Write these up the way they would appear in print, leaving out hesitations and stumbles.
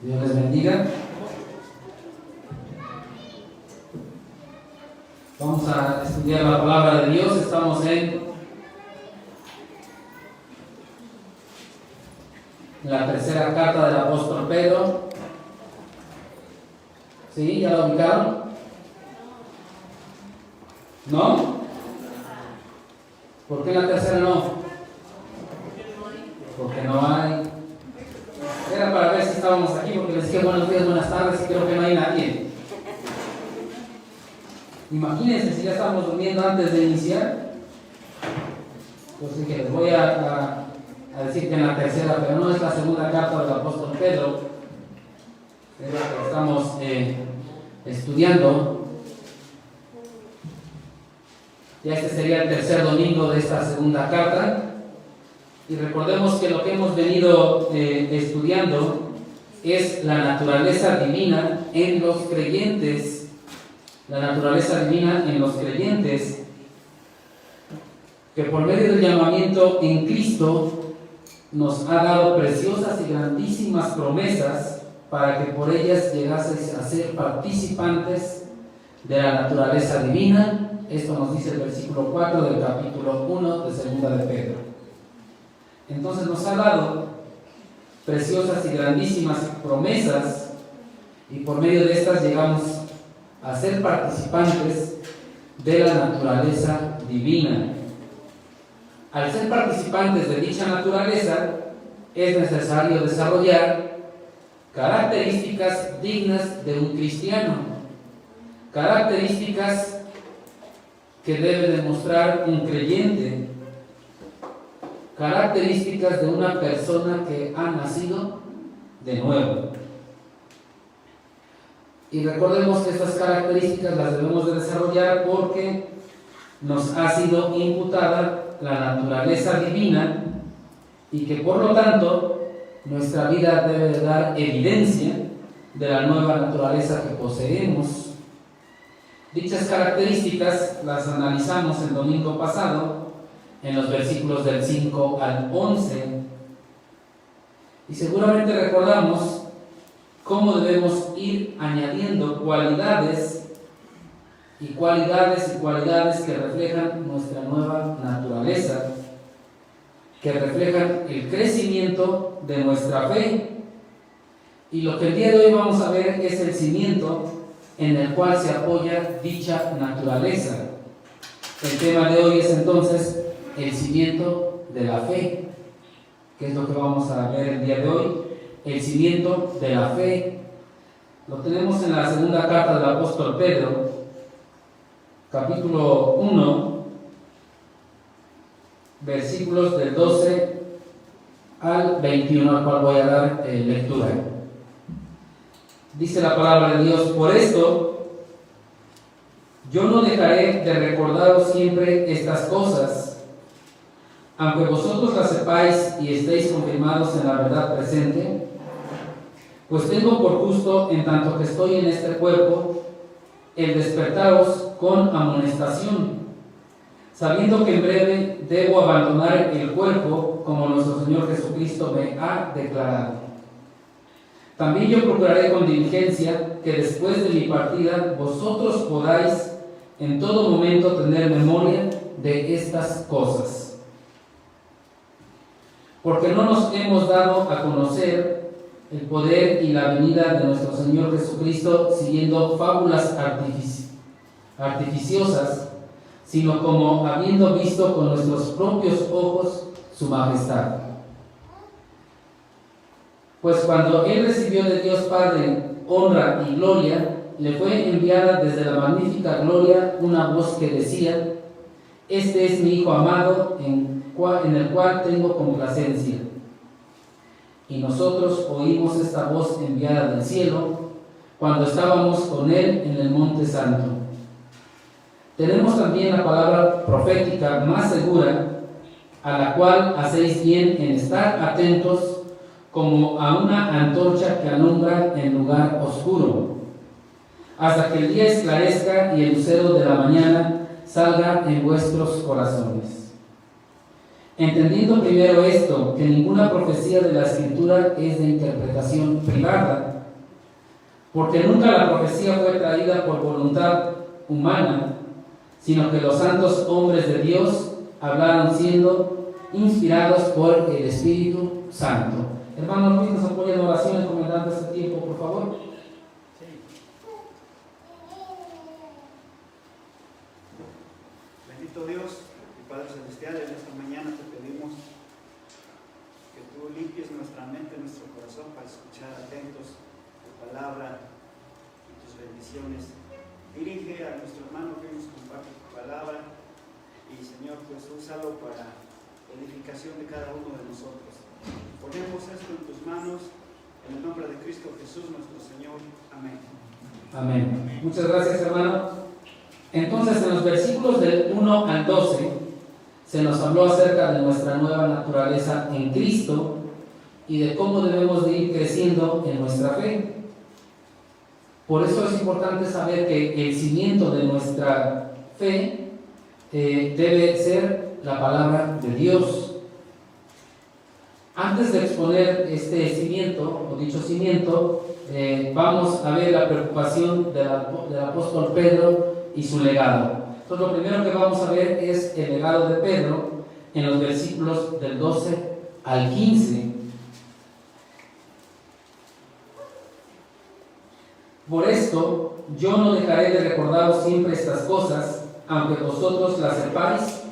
Dios les bendiga. Vamos a estudiar la palabra de Dios. Estamos en la tercera carta del apóstol Pedro. ¿Sí? ¿Ya lo ubicaron? ¿No? ¿Por qué la tercera no? Porque no hay. Era para ver si estábamos aquí, porque les dije buenos días, buenas tardes, y creo que no hay nadie. Imagínense si ya estábamos durmiendo antes de iniciar. Pues dije, les voy a decir que en la tercera, pero no es la segunda carta del apóstol Pedro, es la que estamos estudiando. Ya este sería el tercer domingo de esta segunda carta. Y recordemos que lo que hemos venido estudiando es la naturaleza divina en los creyentes. La naturaleza divina en los creyentes, que por medio del llamamiento en Cristo nos ha dado preciosas y grandísimas promesas para que por ellas llegaseis a ser participantes de la naturaleza divina. Esto nos dice el versículo 4 del capítulo 1 de segunda de Pedro. Entonces nos ha dado preciosas y grandísimas promesas, y por medio de estas llegamos a ser participantes de la naturaleza divina. Al ser participantes de dicha naturaleza, es necesario desarrollar características dignas de un cristiano, características que debe demostrar un creyente, características de una persona que ha nacido de nuevo. Y recordemos que estas características las debemos de desarrollar porque nos ha sido imputada la naturaleza divina, y que por lo tanto nuestra vida debe de dar evidencia de la nueva naturaleza que poseemos. Dichas características las analizamos el domingo pasado en los versículos del 5 al 11, y seguramente recordamos cómo debemos ir añadiendo cualidades que reflejan nuestra nueva naturaleza, que reflejan el crecimiento de nuestra fe. Y lo que el día de hoy vamos a ver es el cimiento en el cual se apoya dicha naturaleza. El tema de hoy es entonces el cimiento de la fe, que es lo que vamos a ver el día de hoy. El cimiento de la fe lo tenemos en la segunda carta del apóstol Pedro, capítulo 1, versículos del 12 al 21, al cual voy a dar lectura. Dice la palabra de Dios: por esto yo no dejaré de recordaros siempre estas cosas, aunque vosotros las sepáis y estéis confirmados en la verdad presente, pues tengo por justo, en tanto que estoy en este cuerpo, el despertaros con amonestación, sabiendo que en breve debo abandonar el cuerpo, como nuestro Señor Jesucristo me ha declarado. También yo procuraré con diligencia que después de mi partida vosotros podáis en todo momento tener memoria de estas cosas. Porque no nos hemos dado a conocer el poder y la venida de nuestro Señor Jesucristo siguiendo fábulas artificiosas, sino como habiendo visto con nuestros propios ojos su majestad. Pues cuando Él recibió de Dios Padre honra y gloria, le fue enviada desde la magnífica gloria una voz que decía: este es mi Hijo amado, en el cual tengo complacencia. Y nosotros oímos esta voz enviada del cielo cuando estábamos con Él en el Monte Santo. Tenemos también la palabra profética más segura, a la cual hacéis bien en estar atentos como a una antorcha que alumbra en lugar oscuro, hasta que el día esclarezca y el lucero de la mañana salga en vuestros corazones. Entendiendo primero esto, que ninguna profecía de la Escritura es de interpretación privada, porque nunca la profecía fue traída por voluntad humana, sino que los santos hombres de Dios hablaron siendo inspirados por el Espíritu Santo. Hermano Luis, nos apoya en oración encomendando este tiempo, por favor. Sí. Bendito Dios y Padre Celestial, en esta mañana te pedimos que tú limpies nuestra mente, nuestro corazón para escuchar atentos tu palabra y tus bendiciones. Dirige a nuestro hermano que nos comparte tu palabra y Señor, pues úsalo para edificación de cada uno de nosotros. Ponemos esto en tus manos, en el nombre de Cristo Jesús nuestro Señor. Amén. Amén. Muchas gracias, hermano. Entonces, en los versículos del 1 al 12 se nos habló acerca de nuestra nueva naturaleza en Cristo y de cómo debemos de ir creciendo en nuestra fe. Por eso es importante saber que el cimiento de nuestra fe debe ser la palabra de Dios. Antes de exponer este cimiento, o dicho cimiento, vamos a ver la preocupación del apóstol Pedro y su legado. Entonces, lo primero que vamos a ver es el legado de Pedro en los versículos del 12 al 15. Por esto, yo no dejaré de recordaros siempre estas cosas, aunque vosotros las sepáis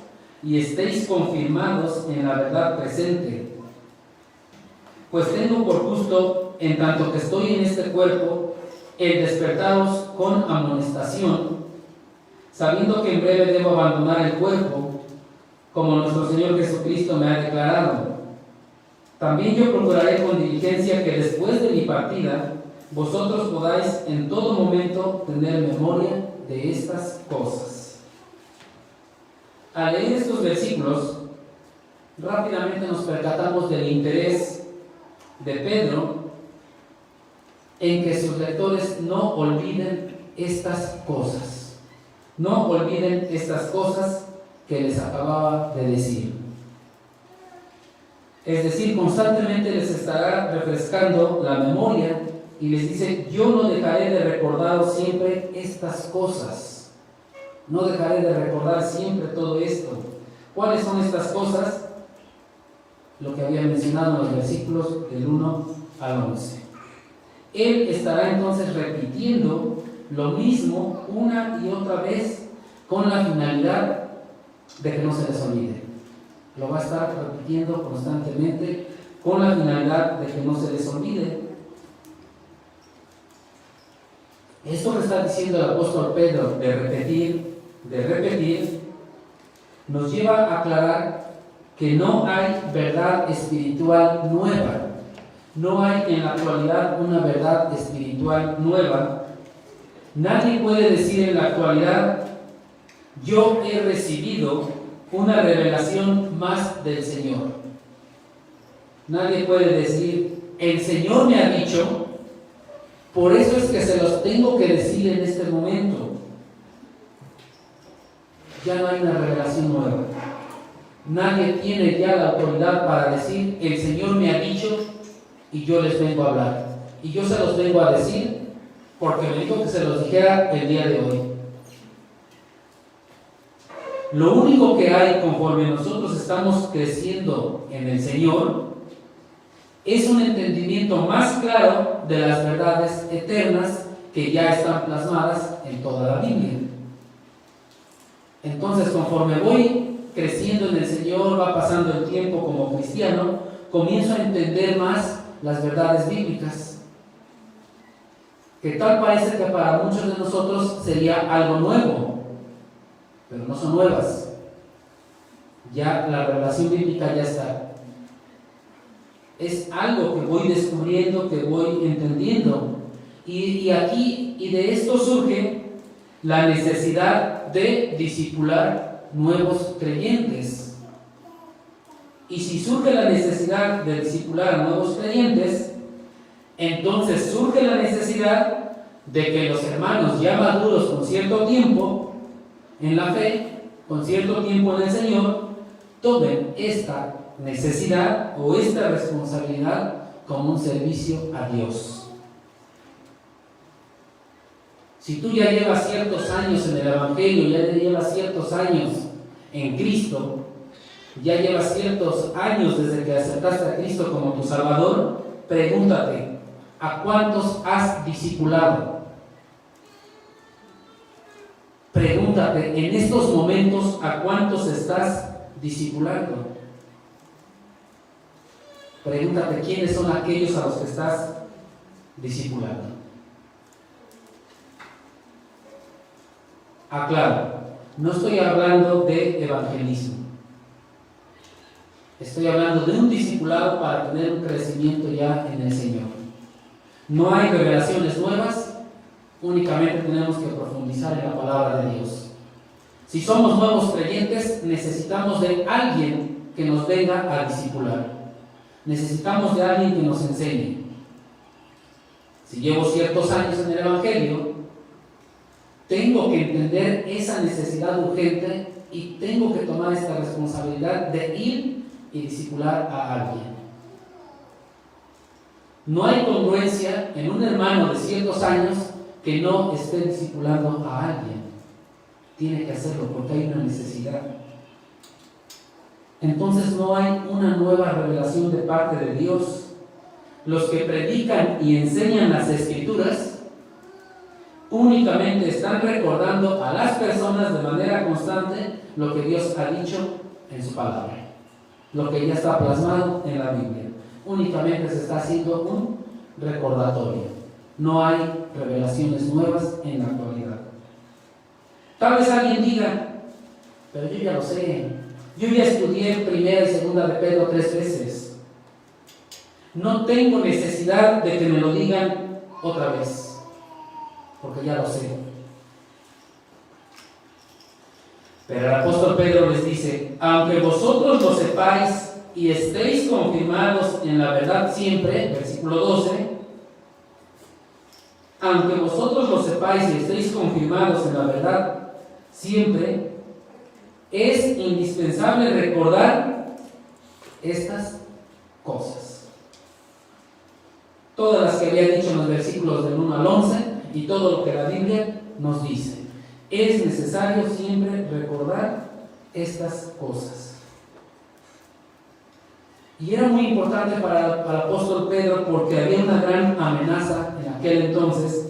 y estéis confirmados en la verdad presente. Pues tengo por justo, en tanto que estoy en este cuerpo, el despertaros con amonestación, sabiendo que en breve debo abandonar el cuerpo, como nuestro Señor Jesucristo me ha declarado. También yo procuraré con diligencia que después de mi partida, vosotros podáis en todo momento tener memoria de estas cosas. Al leer estos versículos, rápidamente nos percatamos del interés de Pedro en que sus lectores no olviden estas cosas. No olviden estas cosas que les acababa de decir. Es decir, constantemente les estará refrescando la memoria y les dice: yo no dejaré de recordaros siempre estas cosas. No dejaré de recordar siempre todo esto. ¿Cuáles son estas cosas? Lo que había mencionado en los versículos del 1 al 11. Él estará entonces repitiendo lo mismo una y otra vez con la finalidad de que no se les olvide. Lo va a estar repitiendo constantemente con la finalidad de que no se les olvide. Esto que está diciendo el apóstol Pedro de repetir, nos lleva a aclarar que no hay verdad espiritual nueva. No hay en la actualidad una verdad espiritual nueva. Nadie puede decir en la actualidad: yo he recibido una revelación más del Señor. Nadie puede decir: el Señor me ha dicho, por eso es que se los tengo que decir en este momento. Ya no hay una revelación nueva. Nadie tiene ya la autoridad para decir: el Señor me ha dicho y yo les vengo a hablar. Y yo se los vengo a decir porque me dijo que se los dijera el día de hoy. Lo único que hay conforme nosotros estamos creciendo en el Señor es un entendimiento más claro de las verdades eternas que ya están plasmadas en toda la Biblia. Entonces, conforme voy creciendo en el Señor, va pasando el tiempo como cristiano, comienzo a entender más las verdades bíblicas, que tal parece que para muchos de nosotros sería algo nuevo, pero no son nuevas. Ya la revelación bíblica ya está. Es algo que voy descubriendo, que voy entendiendo. Y de esto surge la necesidad de discipular nuevos creyentes. Y si surge la necesidad de discipular a nuevos creyentes, entonces surge la necesidad de que los hermanos ya maduros con cierto tiempo en la fe, con cierto tiempo en el Señor, tomen esta necesidad o esta responsabilidad como un servicio a Dios. Si tú ya llevas ciertos años en el Evangelio, ya llevas ciertos años en Cristo, ya llevas ciertos años desde que aceptaste a Cristo como tu Salvador, pregúntate, ¿a cuántos has discipulado? Pregúntate, en estos momentos, ¿a cuántos estás discipulando? Pregúntate, ¿quiénes son aquellos a los que estás discipulando? Aclaro, no estoy hablando de evangelismo. Estoy hablando de un discipulado para tener un crecimiento ya en el Señor. No hay revelaciones nuevas, únicamente tenemos que profundizar en la palabra de Dios. Si somos nuevos creyentes, necesitamos de alguien que nos venga a discipular. Necesitamos de alguien que nos enseñe. Si llevo ciertos años en el Evangelio, tengo que entender esa necesidad urgente y tengo que tomar esta responsabilidad de ir y discipular a alguien. No hay congruencia en un hermano de ciertos años que no esté discipulando a alguien. Tiene que hacerlo porque hay una necesidad. Entonces no hay una nueva revelación de parte de Dios. Los que predican y enseñan las Escrituras únicamente están recordando a las personas de manera constante lo que Dios ha dicho en su palabra, lo que ya está plasmado en la Biblia. Únicamente se está haciendo un recordatorio. No hay revelaciones nuevas en la actualidad. Tal vez alguien diga, pero yo ya lo sé, yo ya estudié primera y segunda de Pedro 3 veces. No tengo necesidad de que me lo digan otra vez, porque ya lo sé. Pero el apóstol Pedro les dice, aunque vosotros lo sepáis y estéis confirmados en la verdad siempre, versículo 12, aunque vosotros lo sepáis y estéis confirmados en la verdad siempre, es indispensable recordar estas cosas. Todas las que había dicho en los versículos del 1 al 11 y todo lo que la Biblia nos dice. Es necesario siempre recordar estas cosas. Y era muy importante para el apóstol Pedro porque había una gran amenaza en aquel entonces,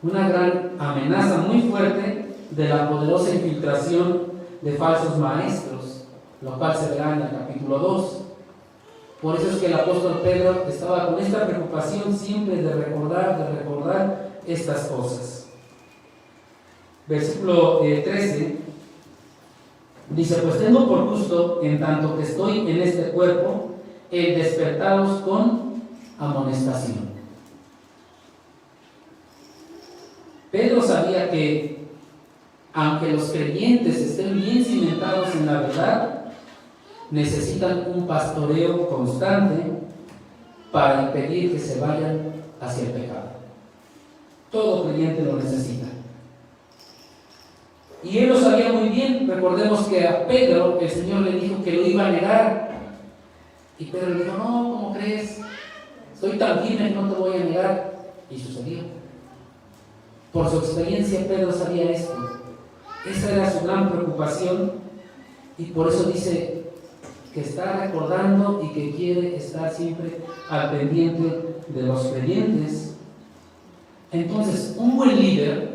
una gran amenaza muy fuerte de la poderosa infiltración de falsos maestros, lo cual se verá en el capítulo 2. Por eso es que el apóstol Pedro estaba con esta preocupación siempre de recordar estas cosas. Versículo 13 dice, pues tengo por gusto, en tanto que estoy en este cuerpo, el despertaros con amonestación. Pedro sabía que aunque los creyentes estén bien cimentados en la verdad, necesitan un pastoreo constante para impedir que se vayan hacia el pecado. Todo creyente lo necesita. Y él lo sabía muy bien. Recordemos que a Pedro el Señor le dijo que lo iba a negar. Y Pedro le dijo, no, ¿cómo crees? Estoy tan firme que no te voy a negar. Y sucedió. Por su experiencia Pedro sabía esto. Esa era su gran preocupación. Y por eso dice que está recordando y que quiere estar siempre al pendiente de los creyentes. Entonces, un buen líder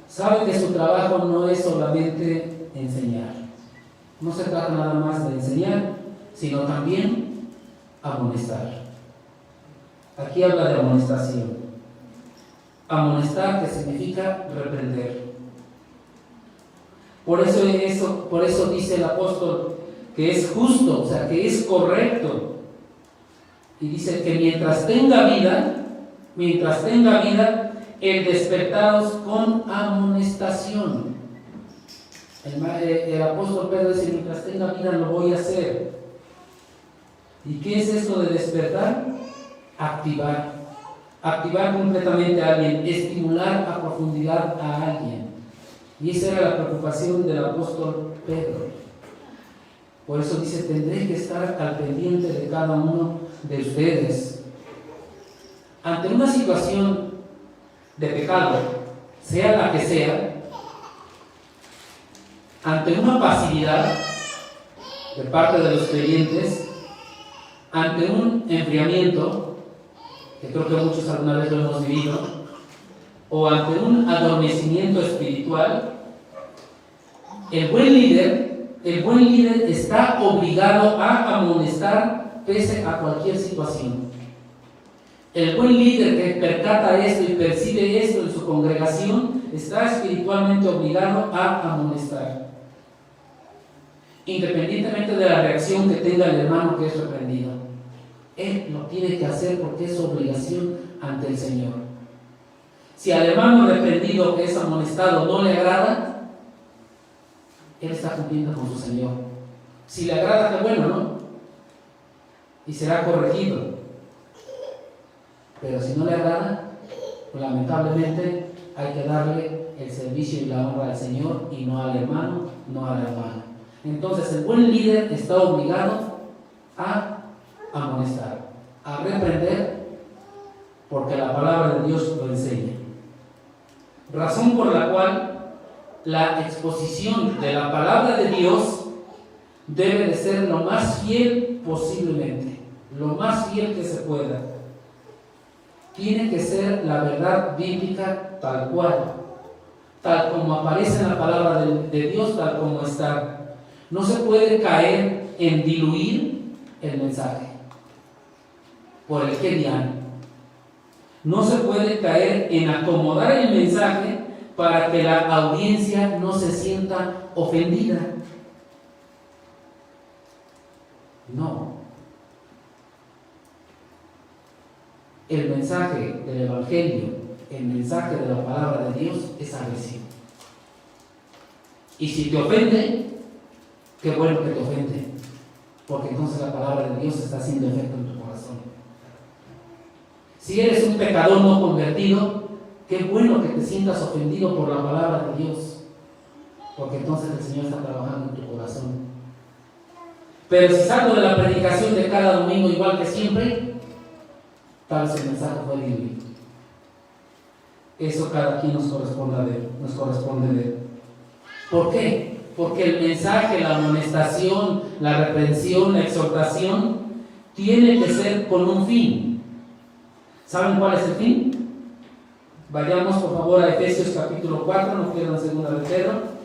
sabe que su trabajo no es solamente enseñar. No se trata nada más de enseñar, sino también amonestar. Aquí habla de amonestación. Amonestar, que significa reprender. Por eso dice el apóstol que es justo, o sea, que es correcto. Y dice que mientras tenga vida, el despertaros con amonestación. El apóstol Pedro dice, mientras tenga vida lo voy a hacer. ¿Y qué es esto de despertar? Activar completamente a alguien, estimular a profundidad a alguien. Y esa era la preocupación del apóstol Pedro. Por eso dice, tendré que estar al pendiente de cada uno de ustedes. Ante una situación de pecado, sea la que sea, ante una pasividad de parte de los creyentes, ante un enfriamiento, que creo que muchos alguna vez lo hemos vivido, o ante un adormecimiento espiritual, el buen líder está obligado a amonestar pese a cualquier situación. El buen líder que percata esto y percibe esto en su congregación está espiritualmente obligado a amonestar, independientemente de la reacción que tenga el hermano que es reprendido. Él lo tiene que hacer porque es su obligación ante el Señor. Si al hermano reprendido que es amonestado no le agrada, él está cumpliendo con su Señor. Si le agrada, qué bueno, ¿no? Y será corregido. Pero si no le agrada, pues lamentablemente hay que darle el servicio y la honra al Señor y no al hermano, no a la hermana. Entonces el buen líder está obligado a amonestar, a reprender, porque la palabra de Dios lo enseña. Razón por la cual la exposición de la palabra de Dios debe de ser lo más fiel posiblemente, lo más fiel que se pueda. Tiene que ser la verdad bíblica tal cual, tal como aparece en la palabra de Dios, tal como está. No se puede caer en diluir el mensaje por el que dirán. No se puede caer en acomodar el mensaje para que la audiencia no se sienta ofendida. No. El mensaje del Evangelio, el mensaje de la palabra de Dios es agresivo. Y si te ofende, qué bueno que te ofende, porque entonces la palabra de Dios está haciendo efecto en tu corazón. Si eres un pecador no convertido, qué bueno que te sientas ofendido por la palabra de Dios, porque entonces el Señor está trabajando en tu corazón. Pero si salgo de la predicación de cada domingo igual que siempre, tal vez el mensaje fue diluido. Eso cada quien nos corresponde ver. ¿Por qué? Porque el mensaje, la amonestación, la reprensión, la exhortación, tiene que ser con un fin. ¿Saben cuál es el fin? Vayamos por favor a Efesios capítulo 4, no pierdan segunda de Pedro.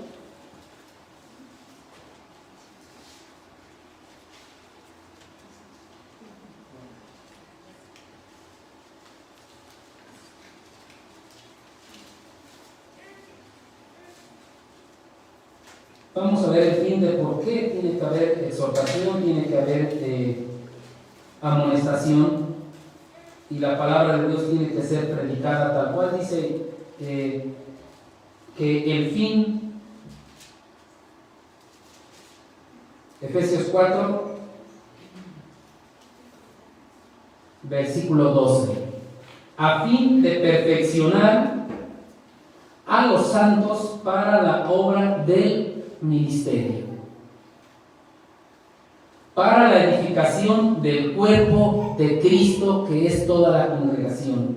Vamos a ver el fin de por qué tiene que haber exhortación, tiene que haber amonestación, y la palabra de Dios tiene que ser predicada tal cual. Dice que el fin, Efesios 4, versículo 12, a fin de perfeccionar a los santos para la obra del ministerio, para la edificación del cuerpo de Cristo, que es toda la congregación.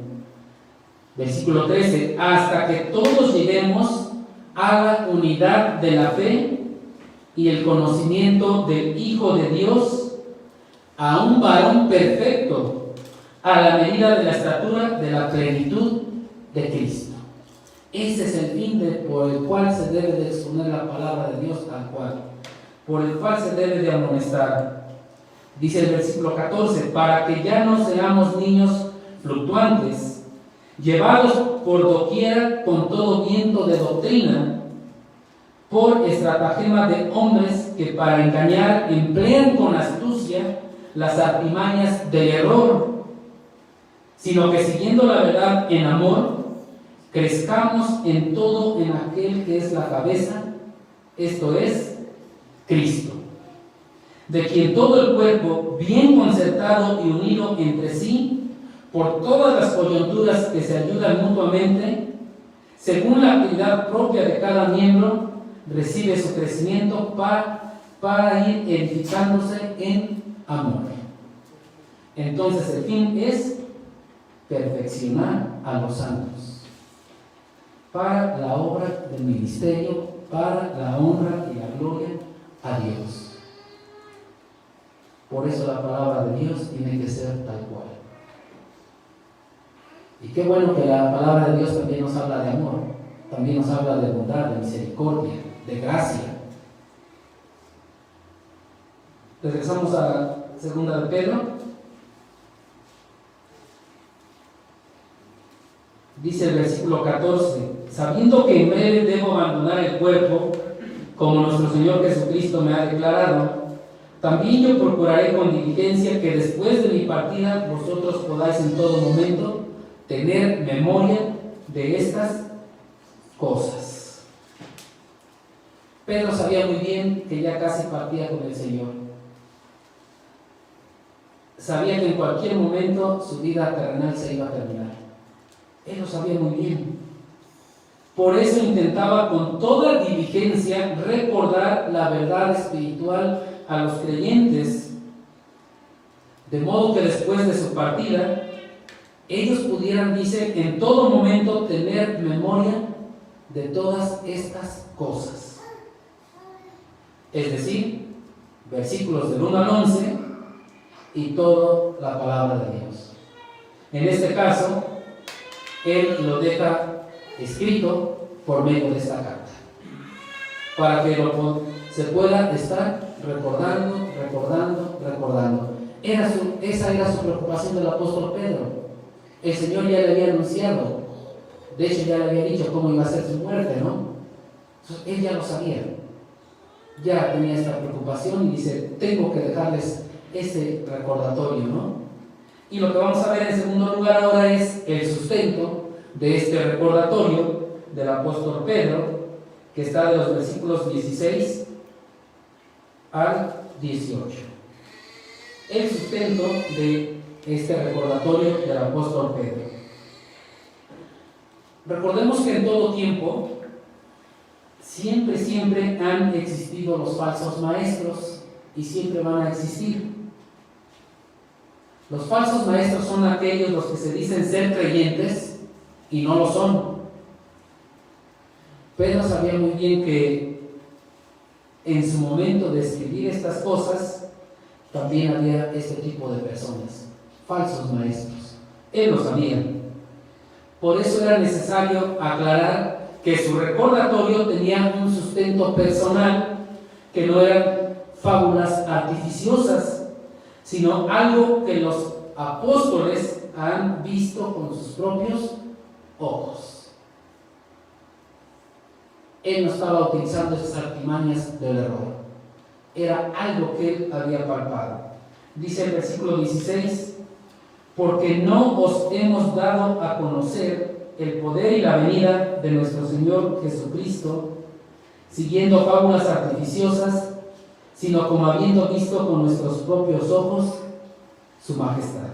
Versículo 13, hasta que todos lleguemos a la unidad de la fe y el conocimiento del Hijo de Dios, a un varón perfecto, a la medida de la estatura de la plenitud de Cristo. Ese es el fin por el cual se debe de exponer la palabra de Dios tal cual, por el cual se debe de amonestar. Dice el versículo 14, para que ya no seamos niños fluctuantes, llevados por doquiera con todo viento de doctrina, por estratagema de hombres que para engañar emplean con astucia las artimañas del error, sino que siguiendo la verdad en amor, crezcamos en todo en aquel que es la cabeza, esto es Cristo, de quien todo el cuerpo, bien concertado y unido entre sí, por todas las coyunturas que se ayudan mutuamente, según la actividad propia de cada miembro, recibe su crecimiento para ir edificándose en amor. Entonces el fin es perfeccionar a los santos. para la obra del ministerio, para la honra y la gloria a Dios. Por eso la palabra de Dios tiene que ser tal cual. Y qué bueno que la palabra de Dios también nos habla de amor, también nos habla de bondad, de misericordia, de gracia. Regresamos a 2 de Pedro. Dice el versículo 14: sabiendo que en breve debo abandonar el cuerpo, como nuestro Señor Jesucristo me ha declarado, también yo procuraré con diligencia que después de mi partida vosotros podáis en todo momento tener memoria de estas cosas. Pedro sabía muy bien que ya casi partía con el Señor. Sabía que en cualquier momento su vida terrenal se iba a terminar. Él lo sabía muy bien. Por eso intentaba con toda diligencia recordar la verdad espiritual a los creyentes, de modo que después de su partida ellos pudieran, dice, en todo momento tener memoria de todas estas cosas. Es decir, versículos del 1 al 11 y toda la palabra de Dios. En este caso, él lo deja escrito por medio de esta carta, para que se pueda estar recordando. Esa era su preocupación del apóstol Pedro. El Señor ya le había anunciado, de hecho ya le había dicho cómo iba a ser su muerte, ¿no? Entonces, él ya lo sabía, ya tenía esta preocupación y dice, tengo que dejarles ese recordatorio, ¿no? Y lo que vamos a ver en segundo lugar ahora es el sustento de este recordatorio del apóstol Pedro, que está de los versículos 16 al 18. El sustento de este recordatorio del apóstol Pedro. Recordemos que en todo tiempo siempre han existido los falsos maestros y siempre van a existir. Los falsos maestros son aquellos los que se dicen ser creyentes y no lo son. Pedro sabía muy bien que en su momento de escribir estas cosas también había este tipo de personas, falsos maestros. Él lo sabía. Por eso era necesario aclarar que su recordatorio tenía un sustento personal, que no eran fábulas artificiosas, sino algo que los apóstoles han visto con sus propios ojos. Él no estaba utilizando esas artimañas del error. Era algo que él había palpado. Dice el versículo 16: porque no os hemos dado a conocer el poder y la venida de nuestro Señor Jesucristo, siguiendo fábulas artificiosas, sino como habiendo visto con nuestros propios ojos su majestad.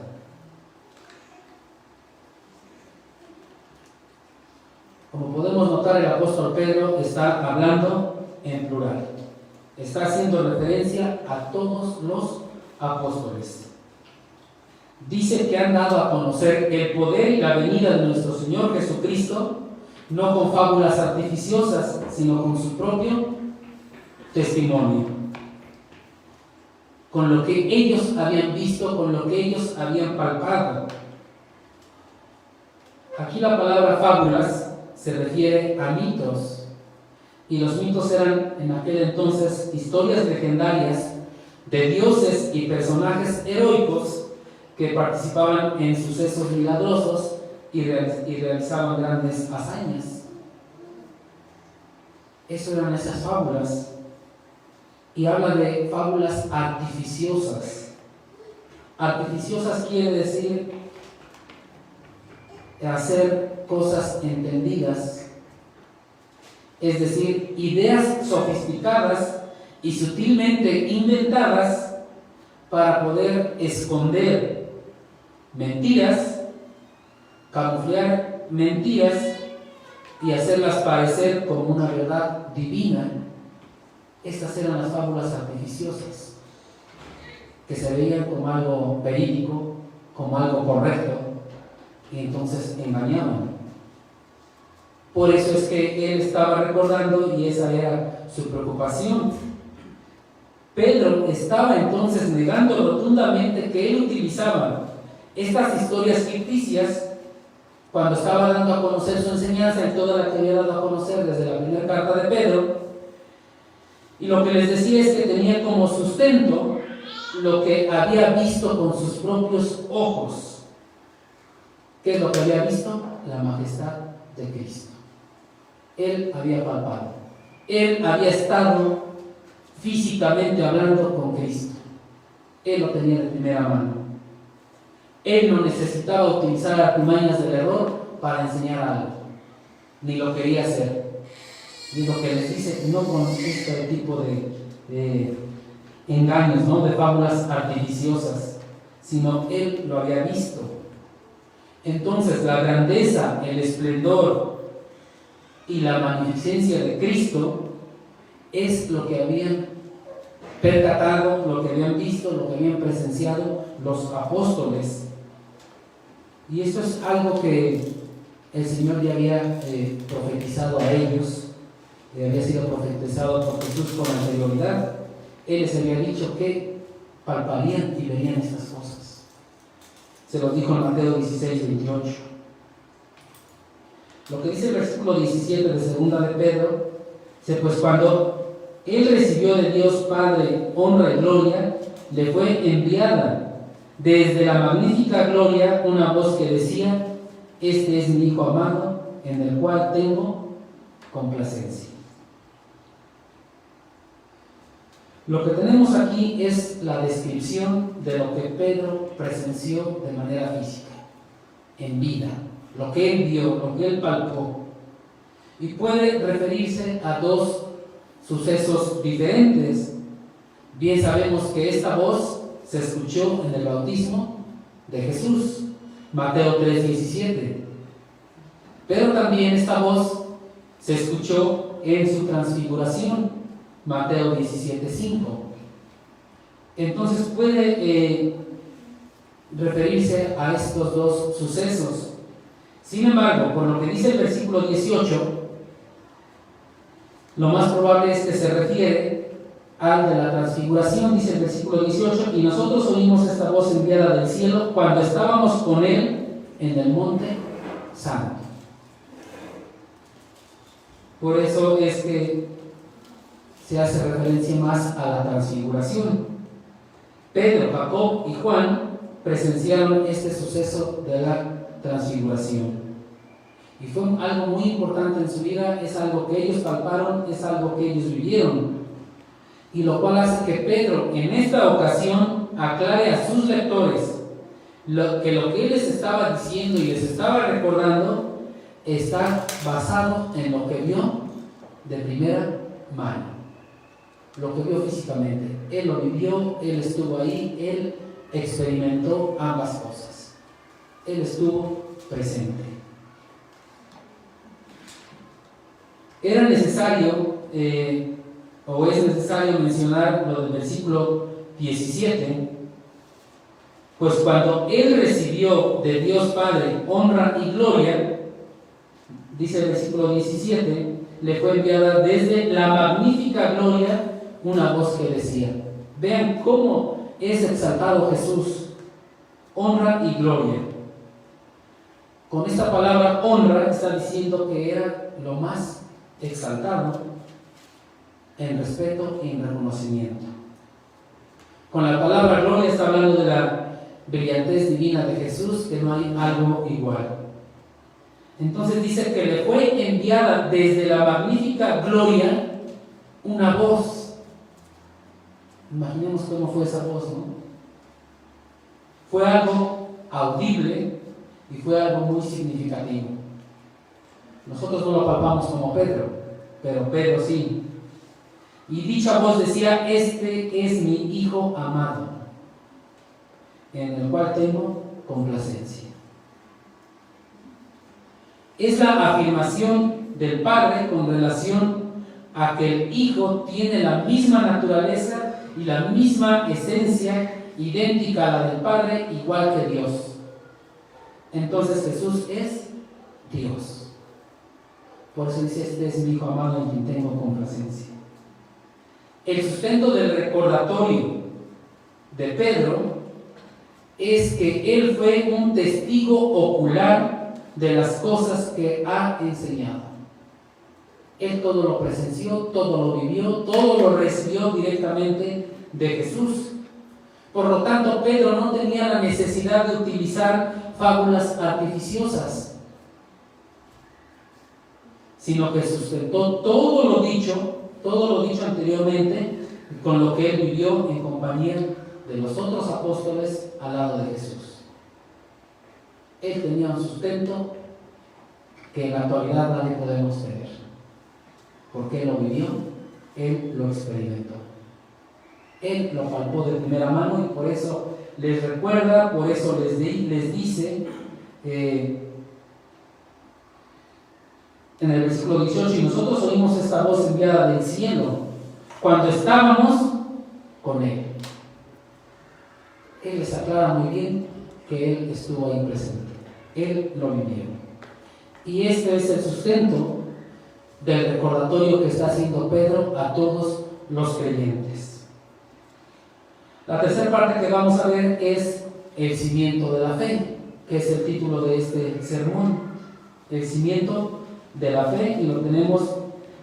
Como podemos notar, el apóstol Pedro está hablando en plural. Está haciendo referencia a todos los apóstoles. Dice que han dado a conocer el poder y la venida de nuestro Señor Jesucristo, no con fábulas artificiosas, sino con su propio testimonio. Con lo que ellos habían visto, con lo que ellos habían palpado. Aquí la palabra fábulas se refiere a mitos. Y los mitos eran en aquel entonces historias legendarias de dioses y personajes heroicos que participaban en sucesos milagrosos y realizaban grandes hazañas. Eso eran esas fábulas. Y habla de fábulas artificiosas. Artificiosas quiere decir hacer cosas entendidas. Es decir, ideas sofisticadas y sutilmente inventadas para poder esconder mentiras, camuflar mentiras y hacerlas parecer como una verdad divina. Estas eran las fábulas artificiosas, que se veían como algo verídico, como algo correcto, y entonces engañaban. Por eso es que él estaba recordando y esa era su preocupación. Pedro estaba entonces negando rotundamente que él utilizaba estas historias ficticias cuando estaba dando a conocer su enseñanza y toda la que había dado a conocer desde la primera carta de Pedro. Y lo que les decía es que tenía como sustento lo que había visto con sus propios ojos. ¿Qué es lo que había visto? La majestad de Cristo. Él había palpado. Él había estado físicamente hablando con Cristo. Él lo tenía de primera mano. Él no necesitaba utilizar artimañas del error para enseñar algo. Ni lo quería hacer. Y lo que les dice, no con este tipo de engaños, ¿no? De fábulas artificiosas, sino él lo había visto. Entonces la grandeza, el esplendor y la magnificencia de Cristo es lo que habían percatado, lo que habían visto, lo que habían presenciado los apóstoles. Y esto es algo que el Señor ya había profetizado a ellos, había sido profetizado por Jesús con anterioridad. Él les había dicho que palparían y verían estas cosas. Se los dijo en Mateo 16, 28. Lo que dice el versículo 17 de segunda de Pedro, dice, pues cuando él recibió de Dios Padre honra y gloria, le fue enviada desde la magnífica gloria una voz que decía, este es mi Hijo amado, en el cual tengo complacencia. Lo que tenemos aquí es la descripción de lo que Pedro presenció de manera física, en vida, lo que él vio, lo que él palpó. Y puede referirse a dos sucesos diferentes. Bien sabemos que esta voz se escuchó en el bautismo de Jesús, Mateo 3:17. Pero también esta voz se escuchó en su transfiguración, Mateo 17:5. Entonces puede referirse a estos dos sucesos. Sin embargo, por lo que dice el versículo 18, lo más probable es que se refiere al de la transfiguración. Dice el versículo 18, y nosotros oímos esta voz enviada del cielo cuando estábamos con él en el monte santo. Por eso es que se hace referencia más a la transfiguración. Pedro, Jacob y Juan presenciaron este suceso de la transfiguración. Y fue algo muy importante en su vida, es algo que ellos palparon, es algo que ellos vivieron. Y lo cual hace que Pedro en esta ocasión aclare a sus lectores lo que él les estaba diciendo y les estaba recordando está basado en lo que vio de primera mano. Lo que vio físicamente. Él lo vivió, él estuvo ahí, él experimentó ambas cosas. Él estuvo presente. Era necesario, o es necesario mencionar lo del versículo 17, pues cuando él recibió de Dios Padre honra y gloria, dice el versículo 17, le fue enviada desde la magnífica gloria una voz que decía. Vean cómo es exaltado Jesús, honra y gloria. Con esta palabra honra está diciendo que era lo más exaltado en respeto y en reconocimiento. Con la palabra gloria está hablando de la brillantez divina de Jesús, que no hay algo igual. Entonces dice que le fue enviada desde la magnífica gloria una voz. Imaginemos cómo fue esa voz, ¿no? Fue algo audible y fue algo muy significativo. Nosotros no lo palpamos como Pedro, pero Pedro sí. Y dicha voz decía, este es mi Hijo amado, en el cual tengo complacencia. Es la afirmación del Padre con relación a que el Hijo tiene la misma naturaleza y la misma esencia idéntica a la del Padre, igual que Dios. Entonces Jesús es Dios. Por eso dice, este es mi Hijo amado en quien tengo complacencia. El sustento del recordatorio de Pedro es que él fue un testigo ocular de las cosas que ha enseñado. Él todo lo presenció, todo lo vivió, todo lo recibió directamente de Jesús. Por lo tanto, Pedro no tenía la necesidad de utilizar fábulas artificiosas, sino que sustentó todo lo dicho anteriormente con lo que él vivió en compañía de los otros apóstoles al lado de Jesús. Él tenía un sustento que en la actualidad nadie podemos tener, porque él lo vivió, él lo experimentó, él lo palpó de primera mano, y por eso les recuerda, por eso les dice en el versículo 18: y nosotros oímos esta voz enviada del cielo cuando estábamos con él. Él les aclara muy bien que él estuvo ahí presente, él lo vivió. Y este es el sustento del recordatorio que está haciendo Pedro a todos los creyentes. La tercera parte que vamos a ver es el cimiento de la fe, que es el título de este sermón, el cimiento de la fe, y lo tenemos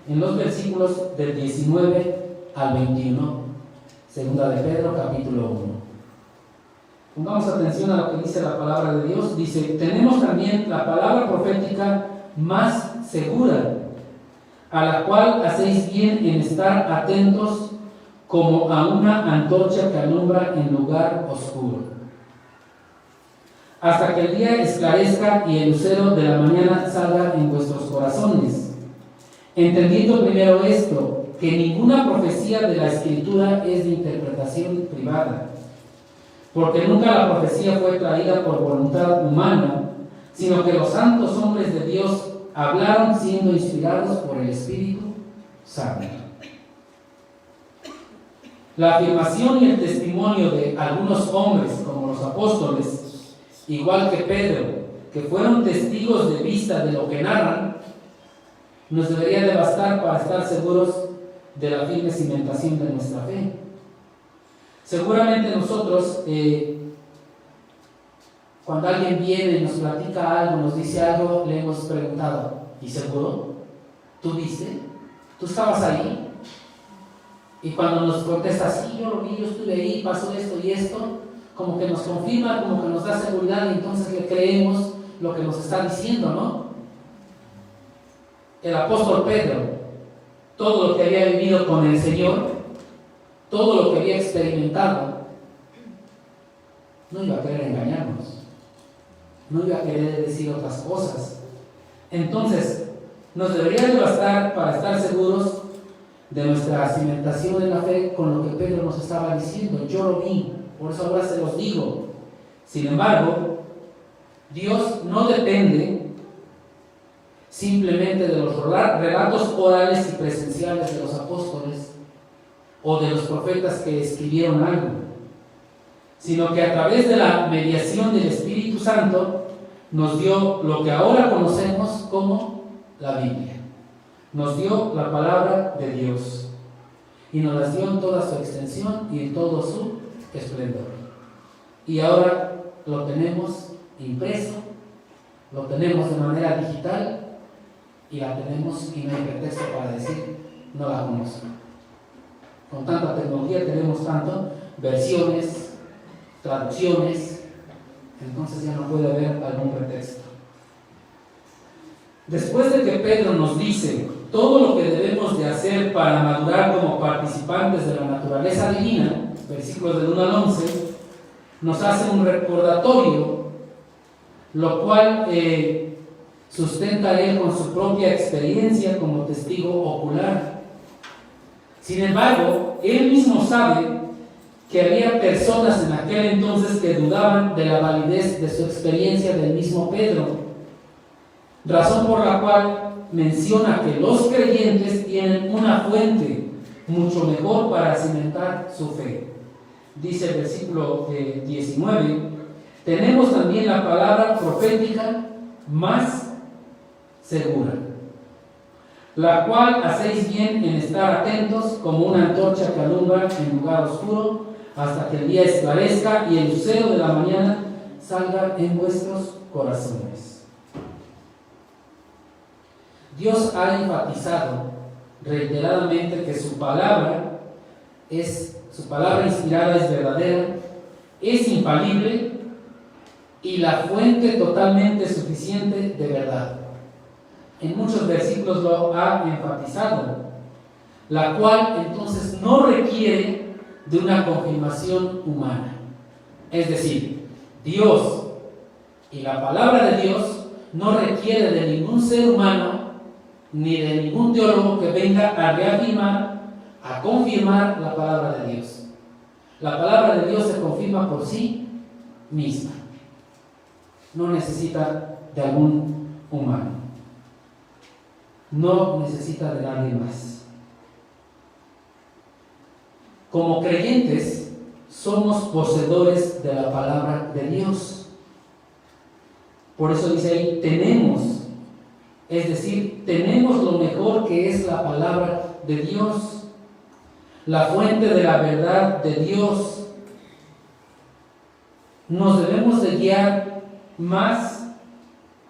en los versículos del 19 al 21, segunda de Pedro, capítulo 1. Pongamos atención a lo que dice la palabra de Dios. Dice: tenemos también la palabra profética más segura, a la cual hacéis bien en estar atentos como a una antorcha que alumbra en lugar oscuro, hasta que el día esclarezca y el lucero de la mañana salga en vuestros corazones, entendiendo primero esto, que ninguna profecía de la Escritura es de interpretación privada, porque nunca la profecía fue traída por voluntad humana, sino que los santos hombres de Dios hablaron siendo inspirados por el Espíritu Santo. La afirmación y el testimonio de algunos hombres, como los apóstoles, igual que Pedro, que fueron testigos de vista de lo que narran, nos debería de bastar para estar seguros de la firme cimentación de nuestra fe. Seguramente nosotros, cuando alguien viene y nos platica algo, nos dice algo, le hemos preguntado: ¿y seguro? ¿Tú viste? ¿Tú estabas ahí? Y cuando nos contesta: sí, yo lo vi, yo estuve ahí, pasó esto y esto, como que nos confirma, como que nos da seguridad, y entonces le creemos lo que nos está diciendo, ¿no? El apóstol Pedro, todo lo que había vivido con el Señor, todo lo que había experimentado, no iba a querer engañarnos, no iba a querer decir otras cosas. Entonces, nos debería de bastar para estar seguros de nuestra cimentación en la fe con lo que Pedro nos estaba diciendo. Yo lo vi, por eso ahora se los digo. Sin embargo, Dios no depende simplemente de los relatos orales y presenciales de los apóstoles o de los profetas que escribieron algo, sino que a través de la mediación del Espíritu Santo nos dio lo que ahora conocemos como la Biblia. Nos dio la palabra de Dios y nos las dio en toda su extensión y en todo su esplendor. Y ahora lo tenemos impreso, lo tenemos de manera digital, y la tenemos, y no hay pretexto para decir no la conozco. Con tanta tecnología tenemos tanto, versiones, traducciones, entonces ya no puede haber algún pretexto. Después de que Pedro nos dice todo lo que debemos de hacer para madurar como participantes de la naturaleza divina, versículos del 1 al 11, nos hace un recordatorio, lo cual sustenta él con su propia experiencia como testigo ocular. Sin embargo, él mismo sabe que había personas en aquel entonces que dudaban de la validez de su experiencia del mismo Pedro, razón por la cual menciona que los creyentes tienen una fuente mucho mejor para cimentar su fe. Dice el versículo 19: tenemos también la palabra profética más segura. la cual hacéis bien en estar atentos como una antorcha que alumbra en lugar oscuro, hasta que el día esclarezca y el lucero de la mañana salga en vuestros corazones. Dios ha enfatizado reiteradamente que su palabra inspirada es verdadera, es infalible y la fuente totalmente suficiente de verdad. En muchos versículos lo ha enfatizado, la cual entonces no requiere de una confirmación humana. Es decir, Dios y la palabra de Dios no requiere de ningún ser humano ni de ningún teólogo que venga a reafirmar, a confirmar la palabra de Dios. La palabra de Dios se confirma por sí misma. No necesita de algún humano. No necesita de nadie más. Como creyentes, somos poseedores de la palabra de Dios. Por eso dice ahí, tenemos lo mejor que es la palabra de Dios, la fuente de la verdad de Dios. Nos debemos de guiar más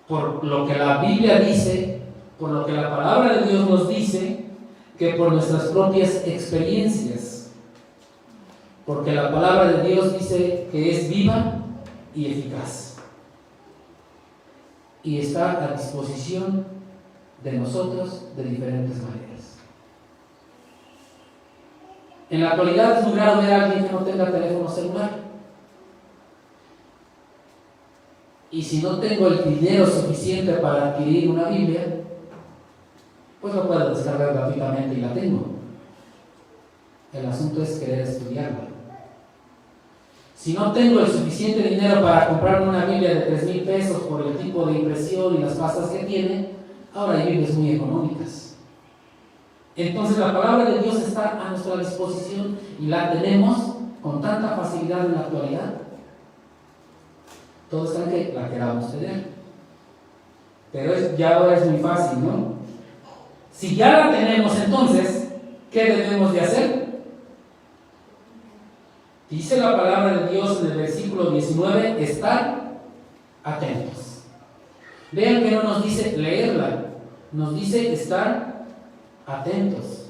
por lo que la Biblia dice, por lo que la palabra de Dios nos dice, que por nuestras propias experiencias. Porque la palabra de Dios dice que es viva y eficaz. Y está a disposición de nosotros de diferentes maneras. En la actualidad es muy raro ver a alguien que no tenga teléfono celular. Y si no tengo el dinero suficiente para adquirir una Biblia, pues lo puedo descargar gratuitamente y la tengo. El asunto es querer estudiarla. Si no tengo el suficiente dinero para comprarme una Biblia de 3,000 pesos por el tipo de impresión y las pastas que tiene, ahora hay Biblias muy económicas. Entonces la palabra de Dios está a nuestra disposición y la tenemos con tanta facilidad en la actualidad. Todo está en que la queramos tener. Pero ya ahora es muy fácil, ¿no? Si ya la tenemos, entonces, ¿qué debemos de hacer? Dice la palabra de Dios en el versículo 19, estar atentos. Vean que no nos dice leerla, nos dice estar atentos.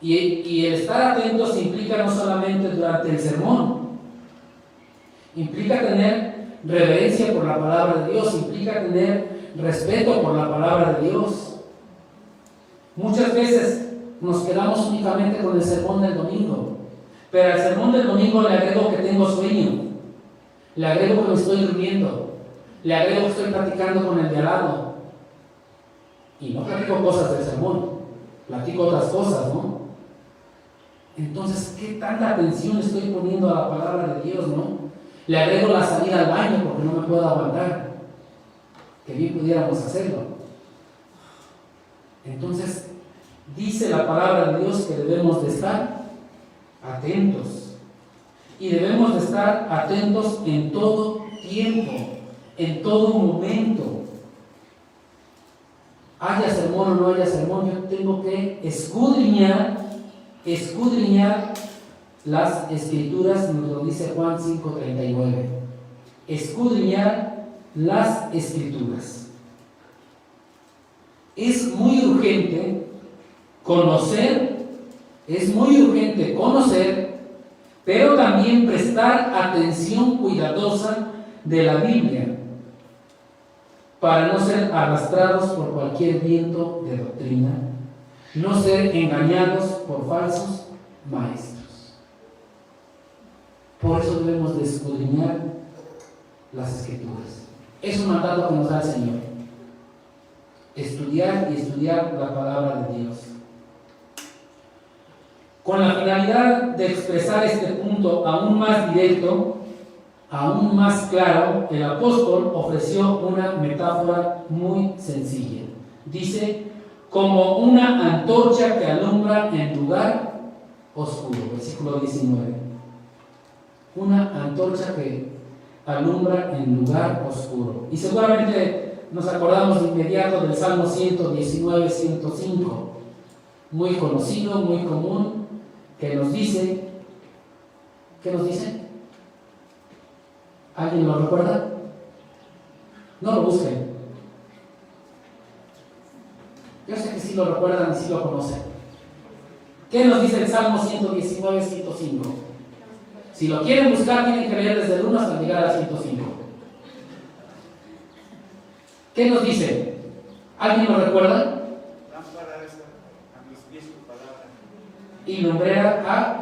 Y el estar atentos implica no solamente durante el sermón, implica tener reverencia por la palabra de Dios, implica tener respeto por la palabra de Dios. Muchas veces nos quedamos únicamente con el sermón del domingo. Pero al sermón del domingo le agrego que tengo sueño, le agrego que me estoy durmiendo, le agrego que estoy platicando con el de al lado. Y no platico cosas del sermón, platico otras cosas, ¿no? Entonces, ¿qué tanta atención estoy poniendo a la palabra de Dios, no? Le agrego la salida al baño porque no me puedo aguantar, que bien pudiéramos hacerlo. Entonces, dice la palabra de Dios que debemos de estar atentos, y debemos de estar atentos en todo tiempo, en todo momento. Haya sermón o no haya sermón, yo tengo que escudriñar las escrituras, nos lo dice Juan 5:39. Escudriñar las escrituras. Es muy urgente conocer, pero también prestar atención cuidadosa de la Biblia para no ser arrastrados por cualquier viento de doctrina, no ser engañados por falsos maestros. Por eso debemos de escudriñar las Escrituras. Es un mandato que nos da el Señor. Estudiar y estudiar la palabra de Dios. Con la finalidad de expresar este punto aún más directo, aún más claro, el apóstol ofreció una metáfora muy sencilla. Dice, como una antorcha que alumbra en lugar oscuro. Versículo 19. Una antorcha que alumbra en lugar oscuro. Y seguramente nos acordamos de inmediato del Salmo 119, 105, muy conocido, muy común, que nos dice, ¿qué nos dice? ¿Alguien lo recuerda? No lo busquen. Yo sé que sí lo recuerdan y sí lo conocen. ¿Qué nos dice el Salmo 119, 105? Si lo quieren buscar, tienen que leer desde el 1 hasta llegar al 105. ¿Qué nos dice? ¿Alguien lo recuerda? Lámpara es a mis pies tu palabra. Y lumbrera a...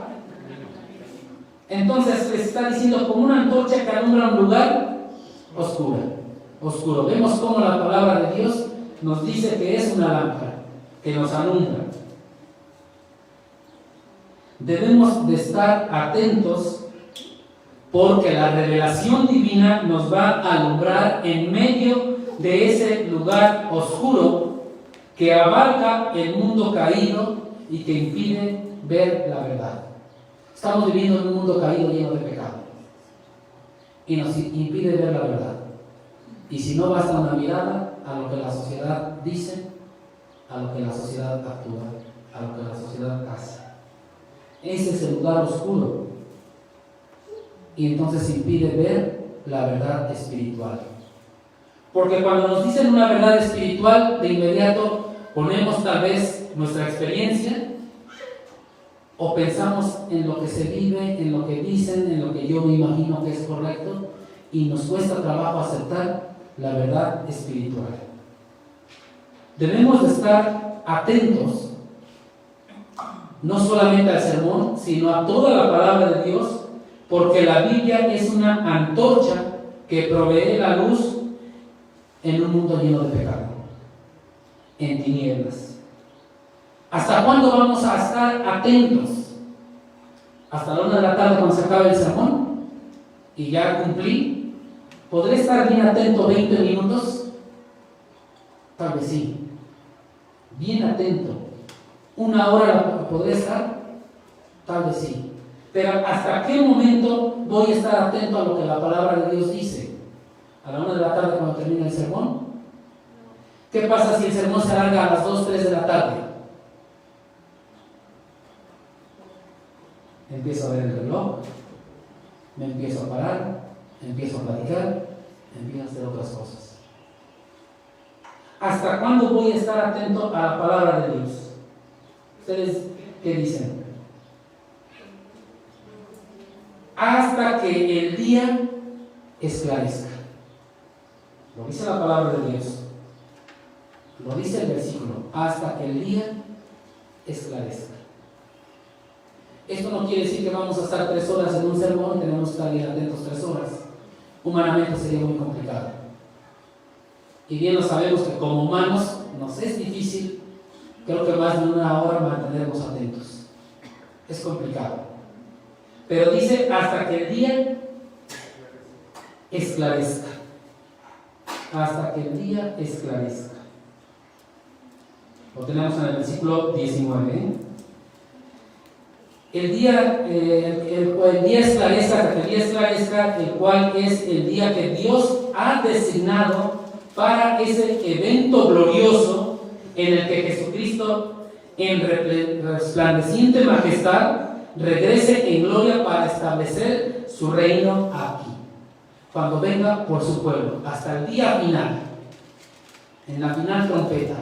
Entonces les está diciendo como una antorcha que alumbra un lugar oscuro. Vemos cómo la palabra de Dios nos dice que es una lámpara, que nos alumbra. Debemos de estar atentos porque la revelación divina nos va a alumbrar en medio de ese lugar oscuro que abarca el mundo caído y que impide ver la verdad. Estamos viviendo en un mundo caído lleno de pecado y nos impide ver la verdad. Y si no, basta una mirada a lo que la sociedad dice, a lo que la sociedad actúa, a lo que la sociedad hace. Ese es el lugar oscuro y entonces impide ver la verdad espiritual. Porque cuando nos dicen una verdad espiritual, de inmediato ponemos tal vez nuestra experiencia o pensamos en lo que se vive, en lo que dicen, en lo que yo me imagino que es correcto y nos cuesta trabajo aceptar la verdad espiritual. Debemos de estar atentos no solamente al sermón, sino a toda la palabra de Dios, porque la Biblia es una antorcha que provee la luz en un mundo lleno de pecado, en tinieblas. ¿Hasta cuándo vamos a estar atentos? ¿Hasta la 1 de la tarde cuando se acabe el sermón? ¿Y ya cumplí? ¿Podré estar bien atento 20 minutos? Tal vez sí. Bien atento. ¿1 hora podré estar? Tal vez sí. Pero ¿hasta qué momento voy a estar atento a lo que la palabra de Dios dice? ¿A la 1 de la tarde cuando termine el sermón? ¿Qué pasa si el sermón se alarga a las 2, 3 de la tarde? Empiezo a ver el reloj, me empiezo a parar, empiezo a platicar, empiezo a hacer otras cosas. ¿Hasta cuándo voy a estar atento a la palabra de Dios? ¿Ustedes qué dicen? Hasta que el día esclarezca. Lo dice la palabra de Dios. Lo dice el versículo. Hasta que el día esclarezca. Esto no quiere decir que vamos a estar 3 horas en un sermón y tenemos que estar bien atentos 3 horas. Humanamente sería muy complicado. Y bien lo sabemos que como humanos nos es difícil, creo que más de 1 hora mantenernos atentos. Es complicado. Pero dice hasta que el día esclarezca. Hasta que el día esclarezca. Lo tenemos en el versículo 19. El día esclarezca, hasta que el día esclarezca, el cual es el día que Dios ha designado para ese evento glorioso en el que Jesucristo, en resplandeciente majestad, regrese en gloria para establecer su reino aquí, cuando venga por su pueblo, hasta el día final, en la final trompeta.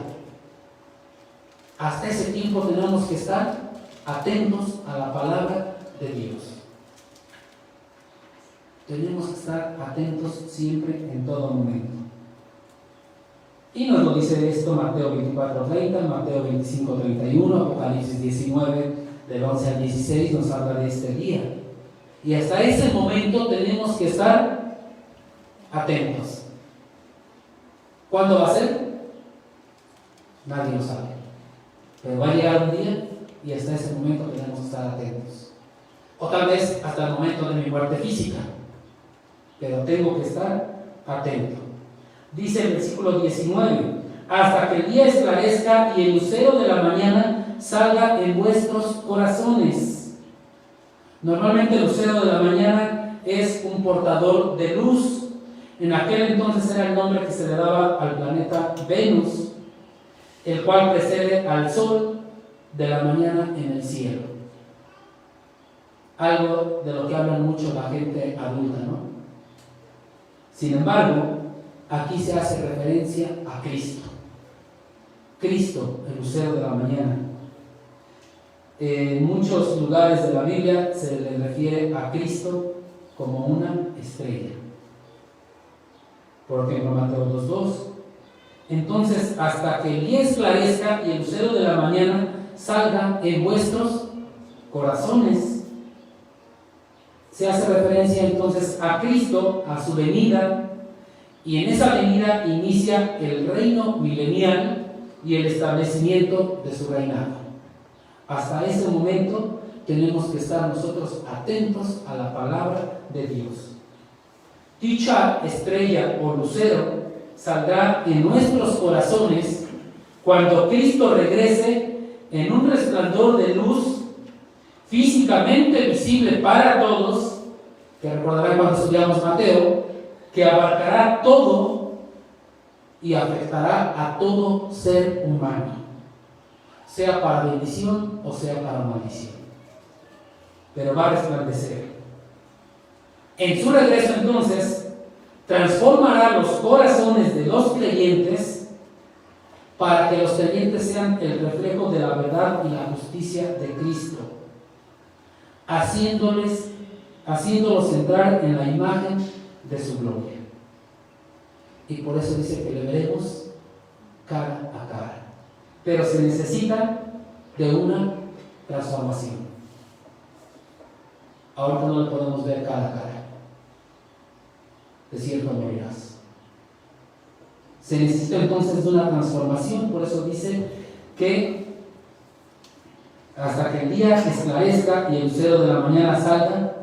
Hasta ese tiempo tenemos que estar atentos a la palabra de Dios. Tenemos que estar atentos siempre, en todo momento. Y nos lo dice esto Mateo 24:30, Mateo 25:31, Apocalipsis 19, del 11 al 16, nos habla de este día. Y hasta ese momento tenemos que estar atentos. ¿Cuándo va a ser? Nadie lo sabe. Pero va a llegar un día y hasta ese momento tenemos que estar atentos. O tal vez hasta el momento de mi muerte física. Pero tengo que estar atento. Dice el versículo 19: hasta que el día esclarezca y el lucero de la mañana salga en vuestros corazones. Normalmente el lucero de la mañana es un portador de luz. En aquel entonces era el nombre que se le daba al planeta Venus, el cual precede al Sol de la mañana en el cielo. Algo de lo que hablan mucho la gente adulta, ¿no? Sin embargo, aquí se hace referencia a Cristo. Cristo, el lucero de la mañana. En muchos lugares de la Biblia se le refiere a Cristo como una estrella. Por ejemplo, Mateo 2:2. Entonces, hasta que el día esclarezca y el lucero de la mañana salga en vuestros corazones. Se hace referencia entonces a Cristo, a su venida, y en esa venida inicia el reino milenial y el establecimiento de su reinado. Hasta ese momento tenemos que estar nosotros atentos a la palabra de Dios. Dicha estrella o lucero saldrá en nuestros corazones cuando Cristo regrese en un resplandor de luz físicamente visible para todos, que recordarán cuando estudiamos Mateo, que abarcará todo y afectará a todo ser humano, sea para bendición o sea para maldición, pero va a resplandecer. En su regreso entonces transformará los corazones de los creyentes para que los creyentes sean el reflejo de la verdad y la justicia de Cristo, haciéndolos entrar en la imagen de su gloria. Y por eso dice que le veremos cara a cara. Pero se necesita de una transformación. Ahora no le podemos ver cara a cara. De cierto morirás. Se necesita entonces de una transformación. Por eso dice que hasta que el día esclarezca y el lucero de la mañana salga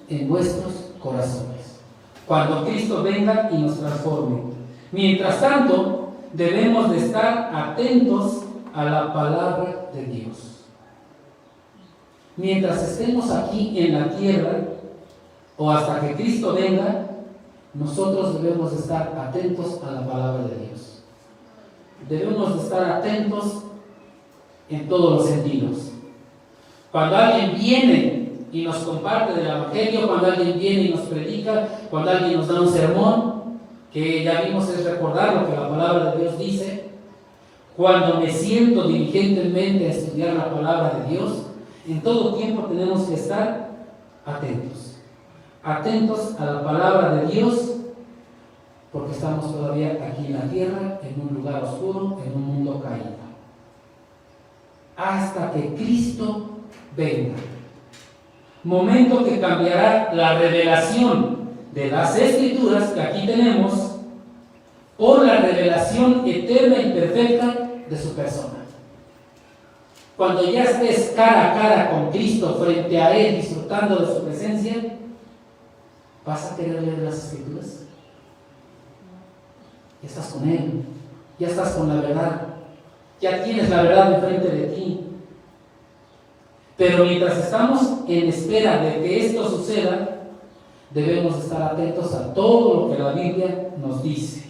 en vuestros corazones, cuando Cristo venga y nos transforme. Mientras tanto, debemos de estar atentos a la palabra de Dios. Mientras estemos aquí en la tierra, o hasta que Cristo venga, nosotros debemos de estar atentos a la palabra de Dios. Debemos de estar atentos en todos los sentidos. Cuando alguien viene y nos comparte del Evangelio, cuando alguien viene y nos predica, cuando alguien nos da un sermón, que ya vimos es recordar lo que la palabra de Dios dice. Cuando me siento diligentemente a estudiar la palabra de Dios, en todo tiempo tenemos que estar atentos. Atentos a la palabra de Dios, porque estamos todavía aquí en la tierra, en un lugar oscuro, en un mundo caído. Hasta que Cristo venga. Momento que cambiará la revelación de las Escrituras que aquí tenemos por la revelación eterna y perfecta de su persona. Cuando ya estés cara a cara con Cristo, frente a Él, disfrutando de su presencia, ¿vas a querer leer las Escrituras? Ya estás con Él, ya estás con la verdad, ya tienes la verdad enfrente de ti. Pero mientras estamos en espera de que esto suceda, debemos estar atentos a todo lo que la Biblia nos dice,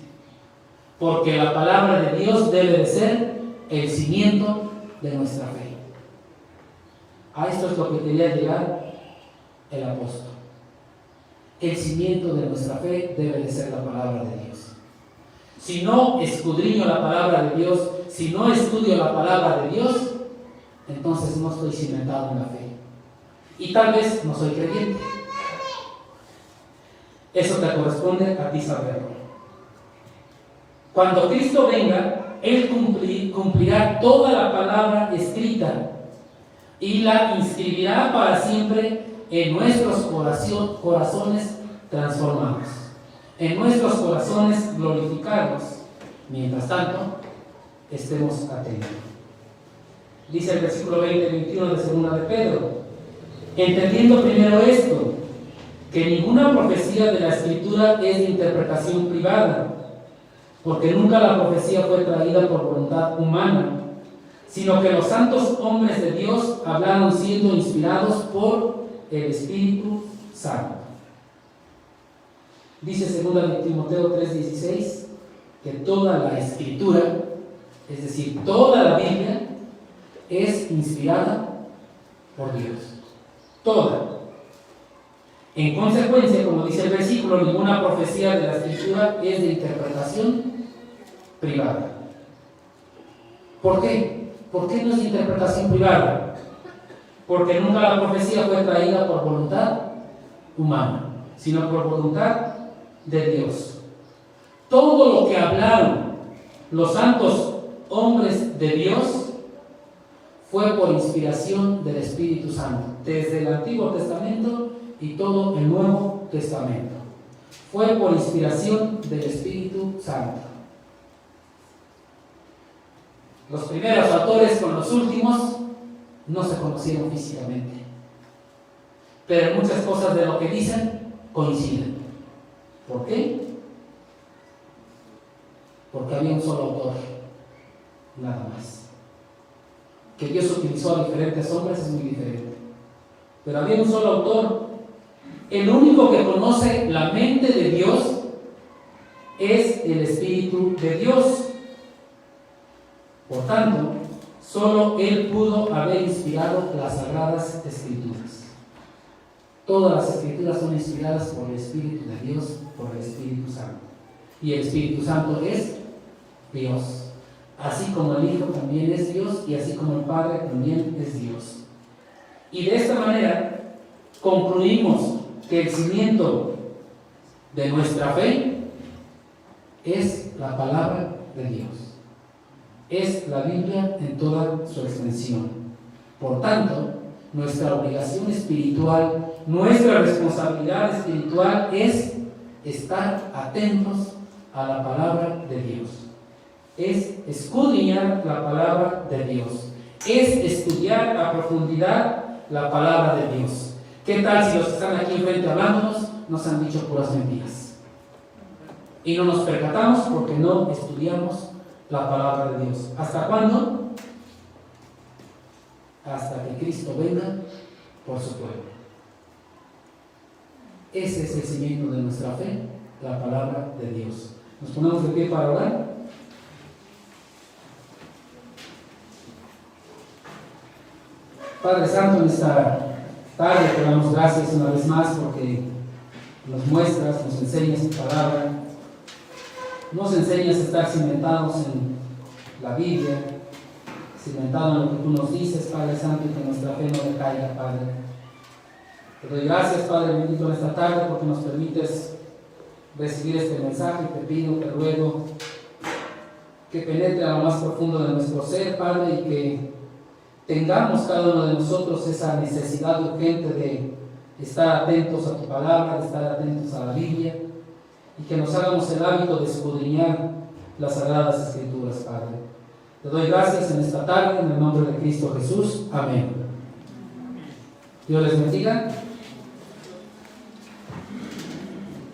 porque la palabra de Dios debe de ser el cimiento de nuestra fe. A esto es lo que quería llegar el apóstol. El cimiento de nuestra fe debe de ser la palabra de Dios. Si no escudriño la palabra de Dios, si no estudio la palabra de Dios, entonces no estoy cimentado en la fe. Y tal vez no soy creyente. Eso te corresponde a ti saberlo. Cuando Cristo venga, Él cumplirá toda la palabra escrita y la inscribirá para siempre en nuestros corazones transformados, en nuestros corazones glorificados. Mientras tanto, estemos atentos. Dice el versículo 20-21 de 2 de Pedro: entendiendo primero esto, que ninguna profecía de la Escritura es de interpretación privada, porque nunca la profecía fue traída por voluntad humana, sino que los santos hombres de Dios hablaron siendo inspirados por el Espíritu Santo. Dice 2 Timoteo 3:16 que toda la escritura, es decir, toda la Biblia, es inspirada por Dios. Toda. En consecuencia, como dice el versículo, ninguna profecía de la escritura es de interpretación privada. ¿Por qué? ¿Por qué no es de interpretación privada? Porque nunca la profecía fue traída por voluntad humana, sino por voluntad de Dios. Todo lo que hablaron los santos hombres de Dios fue por inspiración del Espíritu Santo, desde el Antiguo Testamento y todo el Nuevo Testamento. Fue por inspiración del Espíritu Santo. Los primeros autores con los últimos no se conocieron físicamente, pero muchas cosas de lo que dicen coinciden. ¿Por qué? Porque había un solo autor, nada más. Que Dios utilizó a diferentes hombres es muy diferente, pero había un solo autor. El único que conoce la mente de Dios es el Espíritu de Dios. Por tanto, solo Él pudo haber inspirado las Sagradas Escrituras. Todas las Escrituras son inspiradas por el Espíritu de Dios, por el Espíritu Santo. Y el Espíritu Santo es Dios. Así como el Hijo también es Dios, y así como el Padre también es Dios. Y de esta manera concluimos que el cimiento de nuestra fe es la palabra de Dios. Es la Biblia en toda su extensión. Por tanto, nuestra obligación espiritual, nuestra responsabilidad espiritual es estar atentos a la palabra de Dios. Es escudriñar la palabra de Dios. Es estudiar a profundidad la palabra de Dios. ¿Qué tal si los que están aquí enfrente hablándonos nos han dicho puras mentiras? Y no nos percatamos porque no estudiamos la palabra de Dios. ¿Hasta cuándo? Hasta que Cristo venga por su pueblo. Ese es el cimiento de nuestra fe, la palabra de Dios. Nos ponemos de pie para orar. Padre Santo, en esta tarde te damos gracias una vez más porque nos muestras, nos enseñas tu palabra, nos enseñas a estar cimentados en la Biblia, cimentado en lo que tú nos dices, Padre Santo, y que nuestra fe no decaiga, Padre. Te doy gracias, Padre bendito, en esta tarde porque nos permites recibir este mensaje. Te pido, te ruego que penetre a lo más profundo de nuestro ser, Padre, y que tengamos cada uno de nosotros esa necesidad urgente de estar atentos a tu palabra, de estar atentos a la Biblia, y que nos hagamos el hábito de escudriñar las Sagradas Escrituras, Padre. Te doy gracias en esta tarde, en el nombre de Cristo Jesús. Amén. Dios les bendiga.